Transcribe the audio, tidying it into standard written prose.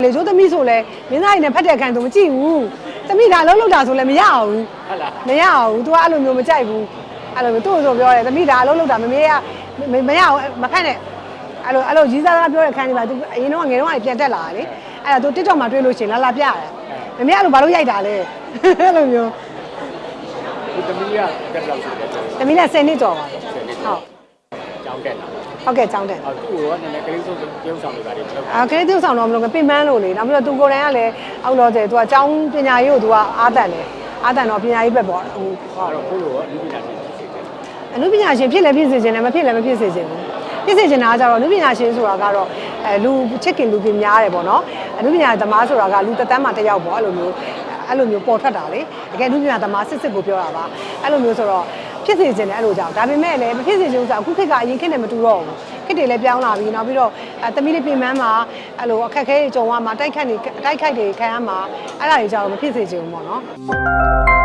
လေကျိုးသမီးဆိုလဲမင်းသားကြီးနဲ့ဖက်တဲ့ခံသူမကြည့်ဘူးသမီးဒါလုံးလုံးတာဆိုလဲမရအောင်ဟုတ်လားမရအောင် तू အဲ့လိုမျိုးမကြိုက်ဘူးအဲ့လိုသူ့ဆိုပြောတယ်သမီးဒါလုံးလုံးတာမမေးရမရအောင်မဖက်နဲ့အဲ့လိုကြီးစားသားပြောတဲ့ခန်းကြီးမှာ तू အရင်တော့ငယ်တော့ပြန်တက်လာလေအဲ့ဒါ तू TikTok မှာတွေ့လို့ရှိရင်လာပြတယ်မမေအဲ့လိုဘာလို့ရိုက်တာလဲအဲ့လိုမျိုးဒီသမီးကတက်လောက်ရှိတယ်သမီးက10နှစ်ကျော်ပါဟုတ်ကျောင်းတက်လာဟုတ်ကဲ့ကျောင်းတက်ဟုတ်သူ့ကိုနည်းနည်းကလေးစုံပြုံးဆောင်နေတာတွေလုပ်ကလေးပြုံးဆောင်တော့မလို့ပင်ပန်းလို့လေနောက်ပြီးတော့ तू ကိုယ်တိုင်ကလည်းအောက်တော့တယ် तू ကကျောင်းပညာရေးကို तू ကအားတန်တယ်အားတန်တော့ပညာရေးဘက်ပေါ့ဟိုအဲ့တော့ကိုလိုကအနုပညာရှင်ဖြစ်စေတယ်အနုပညာရှင်ဖြစ်လည်းဖြစ်စေချင်တယ်မဖြစ်လည်းမဖြစ်စေချင်ဘူးဖြစ်စေချင်တာကကြတော့အနုပညာရှင်ဆိုတာကတော့လူချစ်ခင်လူပြင်များတယ်ပေါ့နော်အနုပညာသမားဆိုတာကလူသက်တမ်းမှာတစ်ယောက်ပေါ့အဲ့လိုမျိုးပေါ်ထွက်တာလေတကယ်အနုပညာသမားစစ်ကိုပြောတာပါအဲ့လိုမျိုးဆိုတော့ဖြစ်စေချင်တယ်အဲ့လိုကြောင့်ဒါပေမဲ့လည်းမဖြစ်စေချင်ဘူးဆိုအခုခေတ်ကအရင်ခေတ်နဲ့မတူတော့ဘူးခေတ်တွေလည်းပြောင်းလာပြီနောက်ပြီးတော့သမီးလေးပြင်ပန်းမှာအဲ့လိုအခက်အခဲတွေကြုံရမှာတိုက်ခိုက်တွေခံရမှာအဲ့ဒါတွေကြောင့်မဖြစ်စေချင်ဘူးပေါ့နော်